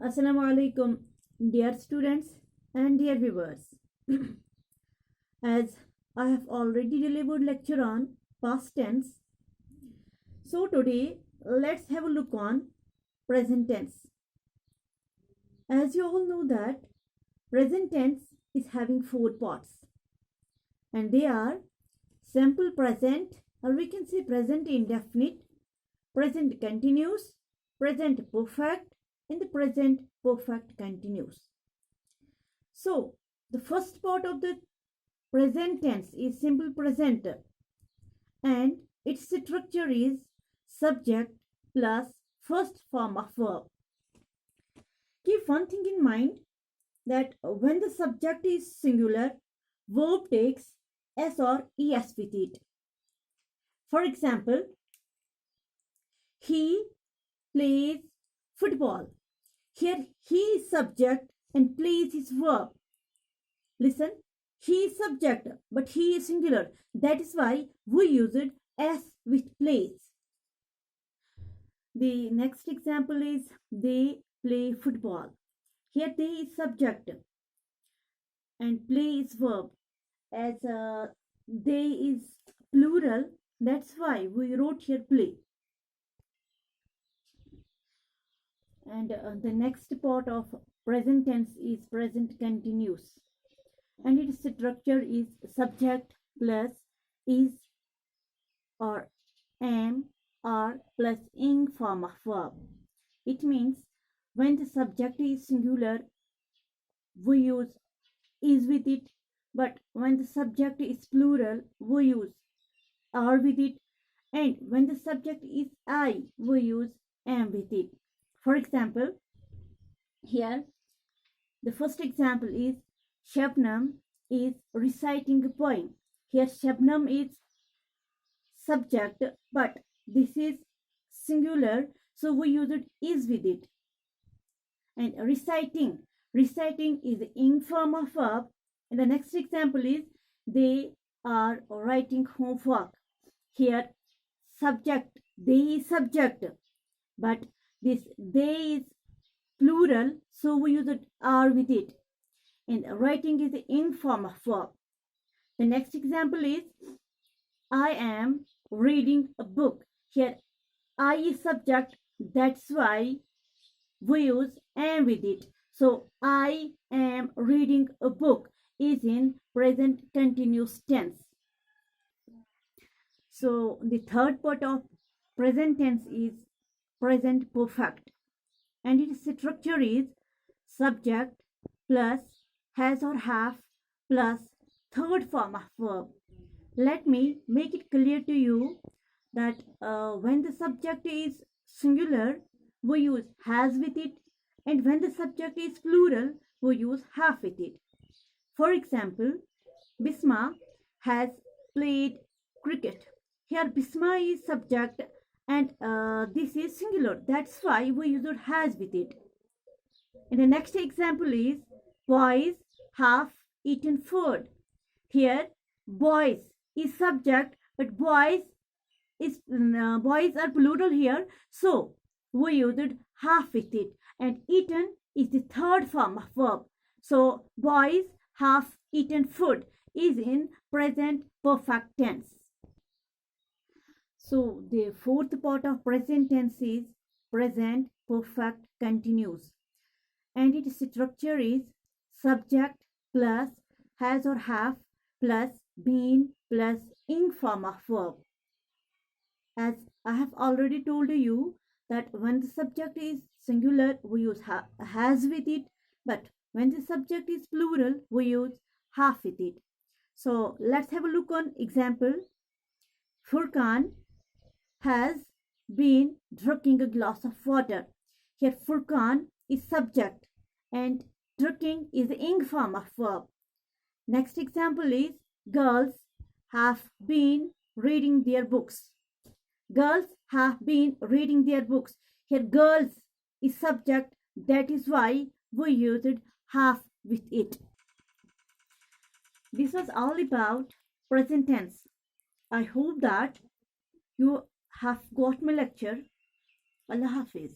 Assalamu alaikum, dear students and dear viewers. As I have already delivered lecture on past tense, so today let's have a look on present tense. As you all know that present tense is having four parts, and they are simple present, or we can say present indefinite, present continuous, present perfect, and the present perfect continuous. So the first part of the present tense is simple present, and its structure is subject plus first form of verb. Keep one thing in mind, that when the subject is singular, verb takes s or es with it. For example, he plays football. Here he is subject and plays is verb. Listen, he is subject but he is singular. That is why we use it s with plays. The next example is they play football. Here they is subject and play is verb. As they is plural, that's why we wrote here play. And the next part of present tense is present continuous, and its structure is subject plus is or am or plus ing form of verb. It means when the subject is singular, we use is with it, but when the subject is plural, we use are with it, and when the subject is I, we use am with it. For example, here the first example is Shabnam is reciting a poem. Here Shabnam is subject, but this is singular, so we use it is with it. And reciting is the ing form of verb. And the next example is they are writing homework. Here subject, they is subject, but this they is plural, so we use it are with it. And writing is the ing form of verb. The next example is I am reading a book. Here I is subject, that's why we use am with it. So I am reading a book is in present continuous tense. So the third part of present tense is present perfect, and its structure is subject plus has or have plus third form of verb. Let me make it clear to you that when the subject is singular, we use has with it, and when the subject is plural, we use have with it. For example, Bisma has played cricket. Here Bisma is subject and this is singular. That's why we use it has with it. And the next example is boys have eaten food. Here boys is subject, but boys are plural here, so we use it have with it. And eaten is the third form of verb, so boys have eaten food is in present perfect tense. So the fourth part of present tense is present perfect continuous, and its structure is subject plus has or have plus been plus ing form of verb. As I have already told you that when the subject is singular, we use has with it, but when the subject is plural, we use have with it. So let's have a look on example. Furkan has been drinking a glass of water. Here Furkan is subject and drinking is the ing form of verb. Next example is girls have been reading their books. Girls have been reading their books. Here girls is subject, that is why we used have with it. This was all about present tense. I hope that you have got my lecture. Allah Hafiz.